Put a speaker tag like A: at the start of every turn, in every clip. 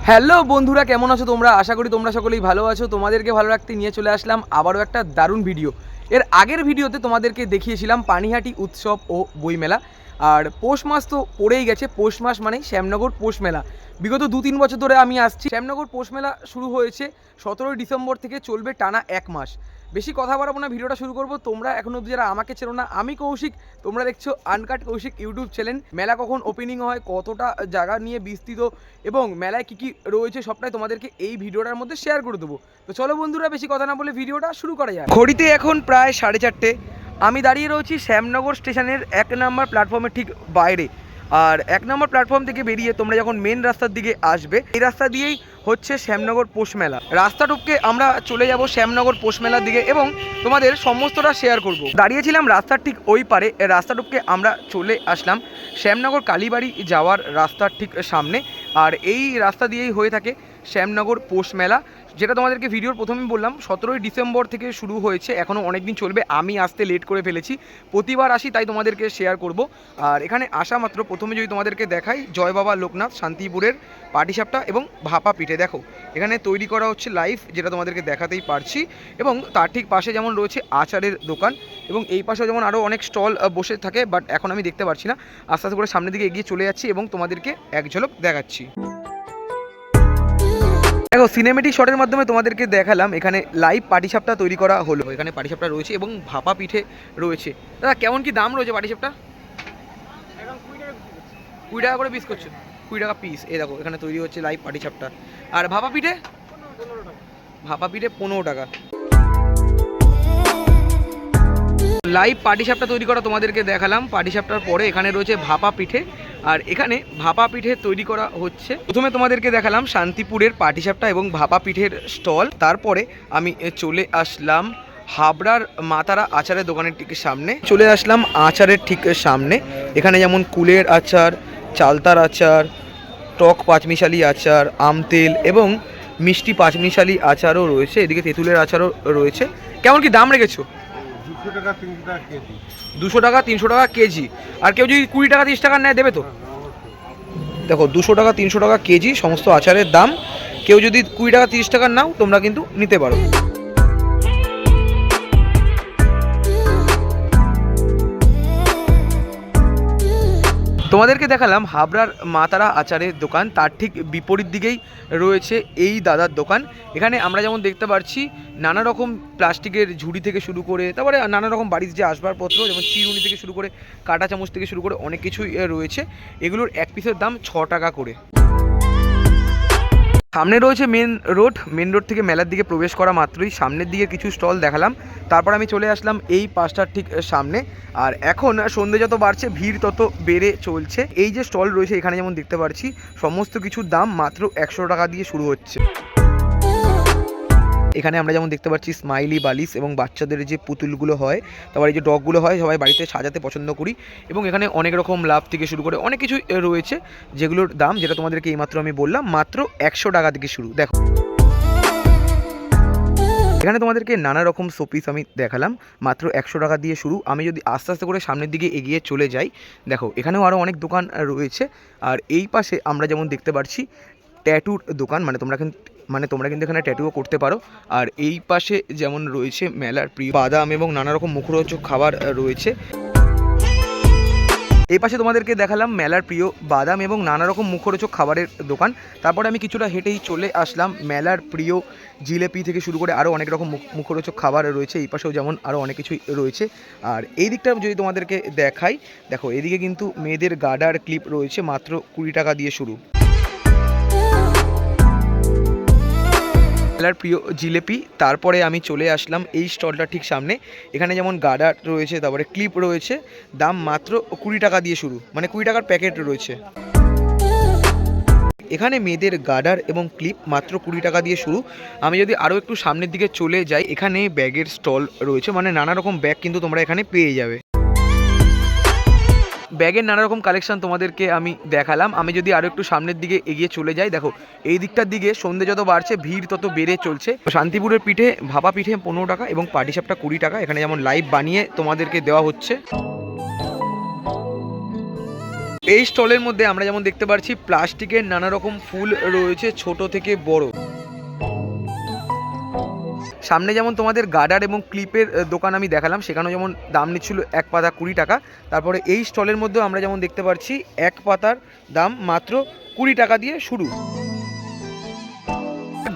A: Hello বন্ধুরা, কেমন আছো তোমরা? আশা করি তোমরা সকলেই ভালো আছো। তোমাদেরকে ভালো রাখতে নিয়ে চলে আসলাম আবারও একটা দারুণ ভিডিও। এর আগের ভিডিওতে তোমাদেরকে দেখিয়েছিলাম পানিহাটি উৎসব ও বইমেলা। আর পৌষ মাস তো পড়েই গেছে। পৌষ মাস মানেই শ্যামনগর পৌষ মেলা। বিগত 2-3 বছর ধরে আমি আসছি। শ্যামনগর পৌষ মেলা শুরু হয়েছে 17ই ডিসেম্বর থেকে, চলবে টানা 1 মাস। বেশি কথা বাড়াবো না, ভিডিওটা শুরু করবো। তোমরা এখনো অবধি যারা আমাকে চেনো না, আমি কৌশিক, তোমরা দেখছো আনকাট কৌশিক ইউটিউব চ্যানেল। মেলা কখন ওপেনিং হয়, কতটা জায়গা নিয়ে বিস্তৃত এবং মেলায় কী কী রয়েছে সবটাই তোমাদেরকে এই ভিডিওটার মধ্যে শেয়ার করে দেবো। তো চলো বন্ধুরা, বেশি কথা না বলে ভিডিওটা শুরু করা যায়। ঘড়িতে এখন প্রায় 4:30। আমি দাঁড়িয়ে রয়েছি শ্যামনগর স্টেশনের 1 নম্বর প্ল্যাটফর্মের ঠিক বাইরে। আর 1 নম্বর প্ল্যাটফর্ম থেকে বেরিয়ে তোমরা যখন মেন রাস্তার দিকে আসবে, এই রাস্তা দিয়েই হচ্ছে শ্যামনগর পৌষ মেলা। রাস্তা টপকে আমরা চলে যাব শ্যামনগর পৌষ মেলার দিকে এবং তোমাদের সমস্তটা শেয়ার করব। দাঁড়িয়েছিলাম রাস্তার ঠিক ওই পারে, রাস্তা টপকে আমরা চলে আসলাম শ্যামনগর কালীবাড়ি যাওয়ার রাস্তার ঠিক সামনে। আর এই রাস্তা দিয়েই হয়ে থাকে শ্যামনগর পৌষ মেলা, যেটা তোমাদেরকে ভিডিওর প্রথমেই বললাম 17ই ডিসেম্বর থেকে শুরু হয়েছে, এখনও অনেক দিন চলবে। আমি আসতে লেট করে ফেলেছি, প্রতিবার আসি তাই তোমাদেরকে শেয়ার করব। আর এখানে আসা মাত্র প্রথমে যদি তোমাদেরকে দেখাই, জয় বাবা লোকনাথ শান্তিপুরের পাটিসাপটা এবং ভাপা পিঠে দেখো এখানে তৈরি করা হচ্ছে লাইভ, যেটা তোমাদেরকে দেখাতেই পারছি। এবং তার ঠিক পাশে যেমন রয়েছে আচারের দোকান এবং এই পাশেও যেমন আরও অনেক স্টল বসে থাকে, বাট এখন আমি দেখতে পারছি না। আস্তে আস্তে করে সামনের দিকে এগিয়ে চলে যাচ্ছি এবং তোমাদেরকে এক ঝলক দেখাচ্ছি। দেখো সিনেমেটিক শটের মাধ্যমে তোমাদেরকে দেখালাম এখানে লাইভ পাটিসাপটা তৈরি করা হলো। এখানে পাটিসাপটা রয়েছে এবং ভাপা পিঠে রয়েছে। দাদা কেমন কি দাম রয়েছে পাটিসাপটা? 20 টাকা করে পিস করছো? 20 টাকা পিস। এই দেখো এখানে তৈরি হচ্ছে লাইভ পাটিসাপটা। আর ভাপা পিঠে? 15 টাকা। লাইভ পাটিসাপটা তৈরি করা তোমাদেরকে দেখালাম। পাটিসাপটার পরে এখানে রয়েছে ভাপা পিঠে, আর এখানে ভাপা পিঠে তৈরি করা হচ্ছে। প্রথমে তোমাদেরকে দেখালাম শান্তিপুরের পাটিসাপটা এবং ভাপা পিঠের স্টল। তারপরে আমি চলে আসলাম হাবড়ার মাতারা আচারের দোকানের ঠিক সামনে। চলে আসলাম আচারের ঠিক সামনে। এখানে যেমন কুলের আচার, চালতার আচার, টক পাঁচমিশালি আচার, আমতেল এবং মিষ্টি পাঁচমিশালি আচারও রয়েছে। এদিকে তেঁতুলের আচারও রয়েছে। কেমন কি দাম রেখেছো? 200 টাকা 300 টাকা কেজি। আর কেউ যদি 20 টাকা 30 টাকা নেয় দেবে তো? দেখো 200 টাকা 300 টাকা কেজি সমস্ত আচারের দাম। কেউ যদি 20 টাকা 30 টাকা নাও তোমরা কিন্তু নিতে পারো। তোমাদেরকে দেখালাম হাবড়ার মাতারা আচারের দোকান, তার ঠিক বিপরীত দিকেই রয়েছে এই দাদার দোকান। এখানে আমরা যেমন দেখতে পাচ্ছি নানা রকম প্লাস্টিকের ঝুড়ি থেকে শুরু করে, তারপরে নানা রকম বাড়ির যে আসবাবপত্র, যেমন চিরুনি থেকে শুরু করে কাঁটা চামচ থেকে শুরু করে অনেক কিছুই রয়েছে। এগুলোর এক পিসের দাম 6 টাকা করে। সামনে রয়েছে মেন রোড থেকে মেলার দিকে প্রবেশ করা মাত্রই সামনের দিকে কিছু স্টল দেখালাম। তারপর আমি চলে আসলাম এই পাশটার ঠিক সামনে। আর এখন সন্ধ্যে যত বাড়ছে ভিড় তত বেড়ে চলছে। এই যে স্টল রয়েছে এখানে যেমন দেখতে পাচ্ছি সমস্ত কিছুর দাম মাত্র 100 টাকা দিয়ে শুরু হচ্ছে। এখানে আমরা যেমন দেখতে পাচ্ছি স্মাইলি বালিশ এবং বাচ্চাদের যে পুতুলগুলো হয়, তারপর এই যে ডগগুলো হয়, সবাই বাড়িতে সাজাতে পছন্দ করি। এবং এখানে অনেক রকম লাভ থেকে শুরু করে অনেক কিছু রয়েছে, যেগুলোর দাম, যেটা তোমাদেরকে এইমাত্র আমি বললাম, মাত্র 100 টাকা থেকে শুরু। দেখো এখানে তোমাদেরকে নানা রকম শোপিস আমি দেখালাম, মাত্র 100 টাকা দিয়ে শুরু। আমি যদি আস্তে আস্তে করে সামনের দিকে এগিয়ে চলে যাই, দেখো এখানেও আরও অনেক দোকান রয়েছে। আর এই পাশে আমরা যেমন দেখতে পাচ্ছি ট্যাটুর দোকান, তোমরা কিন্তু এখানে ট্যাটুও করতে পারো। আর এই পাশে যেমন রয়েছে মেলার প্রিয় বাদাম এবং নানা রকম মুখরোচক খাবার রয়েছে। এই পাশে তোমাদেরকে দেখালাম মেলার প্রিয় বাদাম এবং নানা রকম মুখরোচক খাবারের দোকান। তারপরে আমি কিছুটা হেঁটেই চলে আসলাম মেলার প্রিয় জিলেপি থেকে শুরু করে আরও অনেক রকম মুখরোচক খাবার রয়েছে। এই পাশেও যেমন আরও অনেক কিছুই রয়েছে। আর এই দিকটা যদি তোমাদেরকে দেখাই, দেখো এদিকে কিন্তু মেয়েদের গার্ডার ক্লিপ রয়েছে, মাত্র 20 টাকা দিয়ে শুরু। মেলার প্রিয় জিলেপি। তারপরে আমি চলে আসলাম এই স্টলটা ঠিক সামনে। এখানে যেমন গার্ডার রয়েছে, তারপরে ক্লিপ রয়েছে, দাম মাত্র 20 টাকা দিয়ে শুরু, 20 টাকার প্যাকেট রয়েছে। এখানে মেয়েদের গার্ডার এবং ক্লিপ মাত্র 20 টাকা দিয়ে শুরু। আমি যদি আরও একটু সামনের দিকে চলে যাই, এখানে ব্যাগের স্টল রয়েছে, নানা রকম ব্যাগ কিন্তু তোমরা এখানে পেয়ে যাবে। ব্যাগের নানা রকম কালেকশন তোমাদেরকে আমি দেখালাম। আমি যদি আরও একটু সামনের দিকে এগিয়ে চলে যাই, দেখো এই দিকটার দিকে সন্ধ্যে যত বাড়ছে ভিড় তত বেড়ে চলছে। শান্তিপুরের পিঠে, ভাপা পিঠে 15 টাকা এবং পাটিসাপটা 20 টাকা। এখানে যেমন লাইভ বানিয়ে তোমাদেরকে দেওয়া হচ্ছে। এই স্টলের মধ্যে আমরা যেমন দেখতে পাচ্ছি প্লাস্টিকের নানা রকম ফুল রয়েছে, ছোট থেকে বড়। সামনে যেমন তোমাদের গার্ডার এবং ক্লিপের দোকান আমি দেখালাম, সেখানেও যেমন দাম নিচ্ছিল এক পাতা 20 টাকা। তারপরে এই স্টলের মধ্যেও আমরা যেমন দেখতে পাচ্ছি এক পাতার দাম মাত্র 20 টাকা দিয়ে শুরু।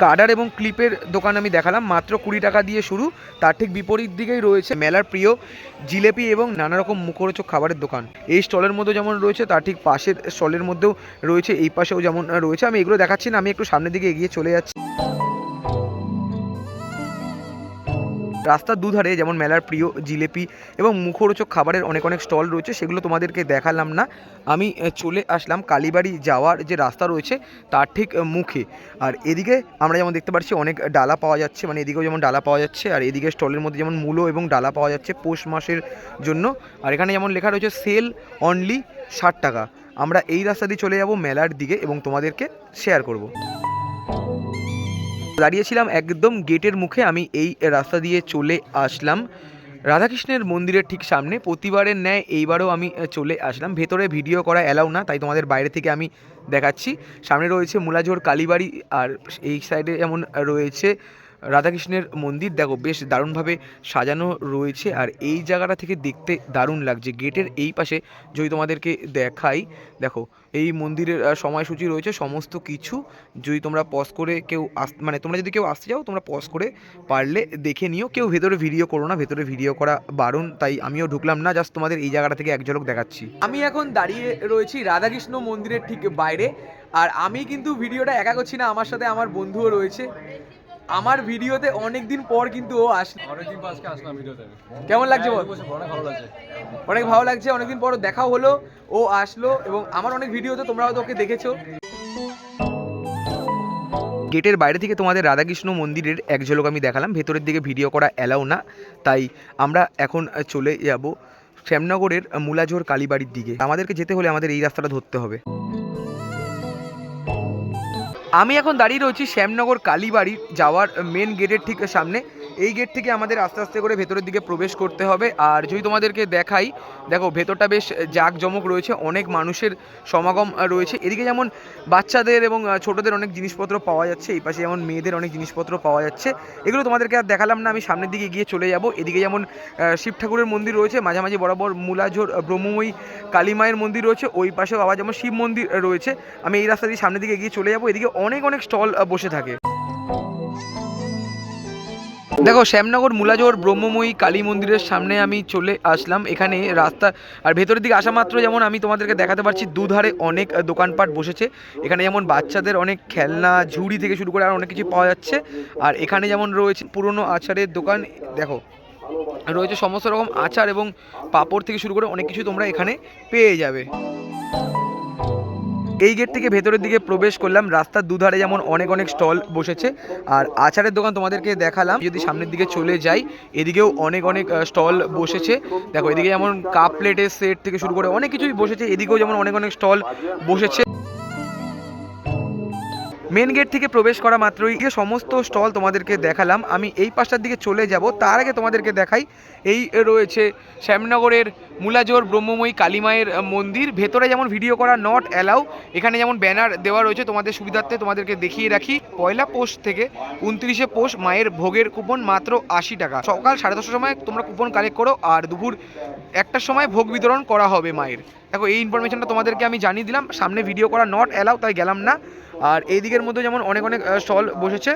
A: গার্ডার এবং ক্লিপের দোকান আমি দেখালাম, মাত্র 20 টাকা দিয়ে শুরু। তার ঠিক বিপরীত দিকেই রয়েছে মেলার প্রিয় জিলেপি এবং নানা রকম মুখরোচক খাবারের দোকান। এই স্টলের মধ্যে যেমন রয়েছে তার ঠিক পাশের স্টলের মধ্যেও রয়েছে, এই পাশেও যেমন রয়েছে। আমি এগুলো দেখাচ্ছি না, আমি একটু সামনের দিকে এগিয়ে চলে যাচ্ছি। রাস্তার দুধারে যেমন মেলার প্রিয় জিলেপি এবং মুখরোচক খাবারের অনেক অনেক স্টল রয়েছে, সেগুলো তোমাদেরকে দেখালাম না। আমি চলে আসলাম কালীবাড়ি যাওয়ার যে রাস্তা রয়েছে তার ঠিক মুখে। আর এদিকে আমরা যেমন দেখতে পাচ্ছি অনেক ডালা পাওয়া যাচ্ছে, মানে এদিকেও যেমন ডালা পাওয়া যাচ্ছে, আর এদিকে স্টলের মধ্যে যেমন মূলো এবং ডালা পাওয়া যাচ্ছে পৌষ মাসের জন্য। আর এখানে যেমন লেখা রয়েছে সেল অনলি 60 টাকা। আমরা এই রাস্তা দিয়ে চলে যাব মেলার দিকে এবং তোমাদেরকে শেয়ার করব। দাঁড়িয়েছিলাম একদম গেটের মুখে, আমি এই রাস্তা দিয়ে চলে আসলাম রাধাকৃষ্ণের মন্দিরের ঠিক সামনে। প্রতিবারের ন্যায় এইবারও আমি চলে আসলাম। ভেতরে ভিডিও করা অ্যালাউ না, তাই তোমাদের বাইরে থেকে আমি দেখাচ্ছি। সামনে রয়েছে মুলাঝোর কালীবাড়ি, আর এই সাইডে যেমন রয়েছে রাধাকৃষ্ণের মন্দির। দেখো বেশ দারুণভাবে সাজানো রয়েছে, আর এই জায়গাটা থেকে দেখতে দারুণ লাগছে। গেটের এই পাশে যদি তোমাদেরকে দেখাই, দেখো এই মন্দিরের সময়সূচি রয়েছে সমস্ত কিছু। যদি তোমরা পজ করে কেউ মানে তোমরা যদি কেউ আসতে চাও তোমরা পজ করে পারলে দেখে নিও। কেউ ভেতরে ভিডিও করো না, ভেতরে ভিডিও করা বারণ, তাই আমিও ঢুকলাম না। জাস্ট তোমাদের এই জায়গাটা থেকে এক ঝলক দেখাচ্ছি। আমি এখন দাঁড়িয়ে রয়েছি রাধাকৃষ্ণ মন্দিরের ঠিক বাইরে, আর আমি কিন্তু ভিডিওটা একা করছি না, আমার সাথে আমার বন্ধুও রয়েছে। আমার ভিডিওতে অনেকদিন পর কিন্তু ও আসলো।
B: অনেকদিন পর আজকে আসলাম ভিডিওতে।
A: কেমন লাগছে বল?
B: অনেক ভালো লাগছে।
A: অনেক ভালো লাগছে, অনেকদিন পর দেখাও হলো, ও আসলো এবং আমার অনেক ভিডিওতে তোমরাও তো ওকে দেখেছো। গেটের বাইরে থেকে তোমাদের রাধাকৃষ্ণ মন্দিরের এক ঝলক আমি দেখালাম। ভেতরের দিকে ভিডিও করা অ্যালাউ না, তাই আমরা এখন চলে যাব শ্যামনগরের মুলাঝোর কালীবাড়ির দিকে। আমাদেরকে যেতে হলে আমাদের এই রাস্তাটা ধরতে হবে। আমি এখন দাঁড়িয়ে রয়েছি শ্যামনগর কালীবাড়ি যাওয়ার মেন গেটের ঠিক সামনে। এই গেট থেকে আমাদের আস্তে আস্তে করে ভেতরের দিকে প্রবেশ করতে হবে। আর যদি তোমাদেরকে দেখাই, দেখো ভেতরটা বেশ জাঁকজমক রয়েছে, অনেক মানুষের সমাগম রয়েছে। এদিকে যেমন বাচ্চাদের এবং ছোটদের অনেক জিনিসপত্র পাওয়া যাচ্ছে, এই পাশে যেমন মেয়েদের অনেক জিনিসপত্র পাওয়া যাচ্ছে। এগুলো তোমাদেরকে আর দেখালাম না, আমি সামনের দিকে গিয়ে চলে যাব। এদিকে যেমন শিব ঠাকুরের মন্দির রয়েছে, মাঝামাঝি বরাবর মুলাঝোর ব্রহ্মময়ী কালী মায়ের মন্দির রয়েছে, ওই পাশেও আবার যেমন শিব মন্দির রয়েছে। আমি এই রাস্তা দিয়ে সামনের দিকে এগিয়ে চলে যাব। এদিকে অনেক অনেক স্টল বসে থাকে। দেখো শ্যামনগর মুলাঝোর ব্রহ্মময়ী কালী মন্দিরের সামনে আমি চলে আসলাম। এখানে রাস্তা আর ভেতরের দিকে আসা মাত্র যেমন আমি তোমাদেরকে দেখাতে পারছি দুধারে অনেক দোকানপাট বসেছে। এখানে যেমন বাচ্চাদের অনেক খেলনা, ঝুড়ি থেকে শুরু করে আর অনেক কিছু পাওয়া যাচ্ছে। আর এখানে যেমন রয়েছে পুরনো আচারের দোকান, দেখো রয়েছে সমস্ত রকম আচার এবং পাঁপড় থেকে শুরু করে অনেক কিছু তোমরা এখানে পেয়ে যাবে। এই গেট থেকে ভেতরের দিকে প্রবেশ করলাম। রাস্তার দুধারে যেমন অনেক অনেক স্টল বসেছে, আর আচারের দোকান তোমাদেরকে দেখালাম। যদি সামনের দিকে চলে যাই, এদিকেও অনেক অনেক স্টল বসেছে। দেখো এদিকে যেমন কাপ প্লেটের সেট থেকে শুরু করে অনেক কিছুই বসেছে, এদিকেও যেমন অনেক অনেক স্টল বসেছে। মেন গেট থেকে প্রবেশ করা মাত্রই সমস্ত স্টল তোমাদেরকে দেখালাম। আমি এই পাশটার দিকে চলে যাব, তার আগে তোমাদেরকে দেখাই এই রয়েছে শ্যামনগরের মুলাঝোর ব্রহ্মময়ী কালী মায়ের মন্দির। ভেতরে যেমন ভিডিও করা নট অ্যালাউ, এখানে যেমন ব্যানার দেওয়া রয়েছে তোমাদের সুবিধার্থে তোমাদেরকে দেখিয়ে রাখি। 1 পৌষ থেকে 29 পৌষ মায়ের ভোগের কুপন মাত্র 80 টাকা। সকাল 10:30টার সময় তোমরা কুপন কালেক্ট করো, আর দুপুর 1টার সময় ভোগ বিতরণ করা হবে মায়ের। দেখো এই ইনফরমেশনটা তোমাদেরকে আমি জানিয়ে দিলাম। সামনে ভিডিও করা নট অ্যালাউ, তাই গেলাম না। আর এই দিকের মধ্যে যেমন অনেক অনেক স্টল বসেছে।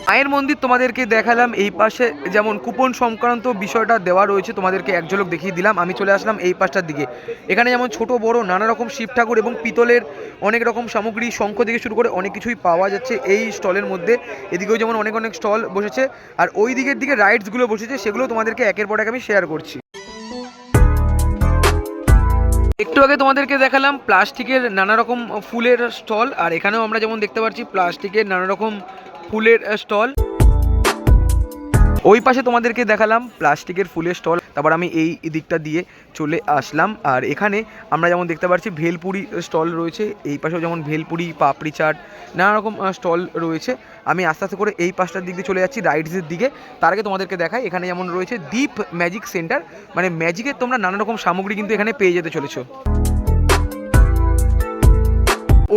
A: মায়ের মন্দির তোমাদেরকে দেখালাম। এই পাশে যেমন কুপন সংক্রান্ত বিষয়টা দেওয়া রয়েছে, তোমাদেরকে এক ঝলক দেখিয়ে দিলাম। আমি চলে আসলাম এই পাশটার দিকে। এখানে যেমন ছোট বড় নানা রকম শিব ঠাকুর এবং পিতলের অনেক রকম সামগ্রী, শঙ্খ থেকে শুরু করে অনেক কিছুই পাওয়া যাচ্ছে এই স্টলের মধ্যে। এদিকেও যেমন অনেক অনেক স্টল বসেছে, আর ওই দিকের দিকে রাইডসগুলো বসেছে, সেগুলো তোমাদেরকে একের পর এক আমি শেয়ার করছি। একটু আগে তোমাদেরকে দেখালাম প্লাস্টিকের নানা রকম ফুলের স্টল, আর এখানেও আমরা যেমন দেখতে পাচ্ছি প্লাস্টিকের নানা রকম ফুলের স্টল। ওই পাশে তোমাদেরকে দেখালাম প্লাস্টিকের ফুলের স্টল, তারপর আমি এই দিকটা দিয়ে চলে আসলাম। আর এখানে আমরা যেমন দেখতে পাচ্ছি ভেলপুরি স্টল রয়েছে, এই পাশেও যেমন ভেলপুরি, পাপড়ি চাট, নানা রকম স্টল রয়েছে। আমি আস্তে আস্তে করে এই পাশটার দিক দিয়ে চলে যাচ্ছি রাইডসের দিকে। তার আগে তোমাদেরকে দেখাই এখানে যেমন রয়েছে দীপ ম্যাজিক সেন্টার, মানে ম্যাজিকের তোমরা নানা রকম সামগ্রী কিন্তু এখানে পেয়ে যেতে চলেছো।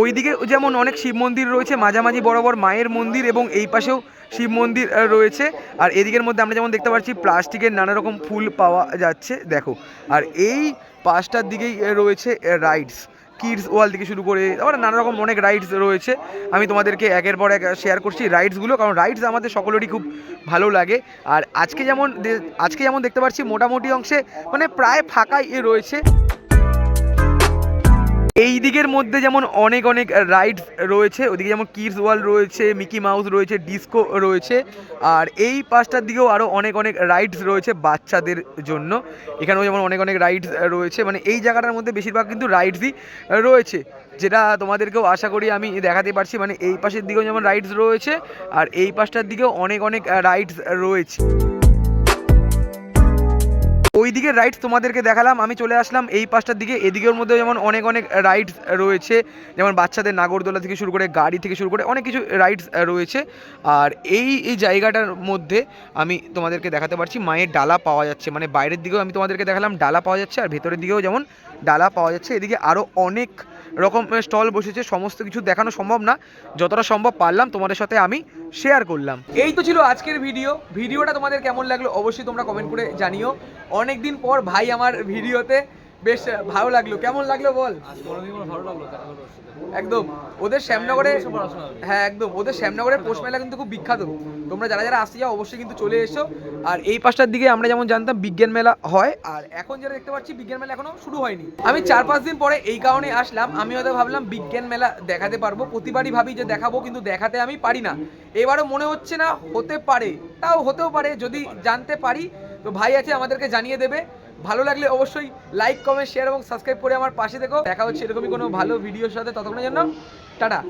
A: ওইদিকে যেমন অনেক শিব মন্দির রয়েছে, মাঝামাঝি বরাবর মায়ের মন্দির, এবং এই পাশেও শিব মন্দির রয়েছে। আর এদিকের মধ্যে আমরা যেমন দেখতে পাচ্ছি প্লাস্টিকের নানা রকম ফুল পাওয়া যাচ্ছে, দেখো। আর এই পাশটার দিকেই রয়েছে রাইডস, কিডস ওয়াল থেকে শুরু করে আবার নানা রকম অনেক রাইডস রয়েছে। আমি তোমাদেরকে একের পর এক শেয়ার করছি রাইডসগুলো, কারণ রাইডস আমাদের সকলেরই খুব ভালো লাগে। আর আজকে যেমন দেখতে পাচ্ছি মোটামুটি অংশে মানে প্রায় ফাঁকাই রয়েছে। এই দিকের মধ্যে যেমন অনেক রাইডস রয়েছে, ওদিকে যেমন কিডস ওয়ার্ল্ড রয়েছে, মিকি মাউস রয়েছে, ডিস্কো রয়েছে। আর এই পাশটার দিকেও আরও অনেক রাইডস রয়েছে বাচ্চাদের জন্য, এখানেও যেমন অনেক রাইডস রয়েছে। মানে এই জায়গাটার মধ্যে বেশিরভাগ কিন্তু রাইডসই রয়েছে, যেটা তোমাদেরকেও আশা করি আমি দেখাতে পারছি। মানে এই পাশের দিকেও যেমন রাইডস রয়েছে, আর এই পাশটার দিকেও অনেক রাইডস রয়েছে। ওই দিকে রাইডস তোমাদেরকে দেখালাম, আমি চলে আসলাম এই পাশটার দিকে। এদিকের মধ্যে যেমন অনেক রাইডস রয়েছে, যেমন বাচ্চাদের নাগরদোলা থেকে শুরু করে গাড়ি থেকে শুরু করে অনেক কিছু রাইডস রয়েছে। আর এই জায়গাটার মধ্যে আমি তোমাদেরকে দেখাতে পারছি মায়ের ডালা পাওয়া যাচ্ছে, মানে বাইরের দিকেও আমি তোমাদেরকে দেখালাম ডালা পাওয়া যাচ্ছে, আর ভেতরের দিকেও যেমন ডালা পাওয়া যাচ্ছে। এদিকে আরও অনেক রকম স্টল বসেছে, সমস্ত কিছু দেখানো সম্ভব না, যতটা সম্ভব পারলাম তোমাদের সাথে আমি শেয়ার করলাম। এই তো ছিল আজকের ভিডিওটা তোমাদের কেমন লাগলো অবশ্যই তোমরা কমেন্ট করে জানিও। অনেক দিন পর ভাই আমার ভিডিওতে, বেশ ভালো লাগলো। কেমন লাগলো বল?
B: ভালো লাগলো দেখা হলো।
A: একদম ওদের শ্যামনগরে, হ্যাঁ একদম ওদের শ্যামনগরের পৌষ মেলা কিন্তু খুব বিখ্যাত। তোমরা যারা আসতে যাও অবশ্যই কিন্তু চলে এসো। আর এই পাশটার দিকে আমরা যেমন জানতাম বিজ্ঞান মেলা হয়, আর এখন যেটা দেখতে পাচ্ছি বিজ্ঞান মেলা এখনো শুরু হয়নি। আমি 4-5 দিন পরে এই কারণে আসলাম, আমি হয়তো ভাবলাম বিজ্ঞান মেলা দেখাতে পারবো, প্রতিবারই ভাবি যে দেখাবো, কিন্তু দেখাতে আমি পারি না। এবারও মনে হচ্ছে না হতে পারে, তাও হতেও পারে যদি জানতে পারি। তো ভাই আছে আমাদেরকে জানিয়ে দেবে। ভালো লাগলে অবশ্যই লাইক, কমেন্ট, শেয়ার এবং সাবস্ক্রাইব করে আমার পাশে থেকো। দেখা হচ্ছে এরকমই কোনো ভালো ভিডিওর সাথে, ততক্ষণের জন্য টাটা।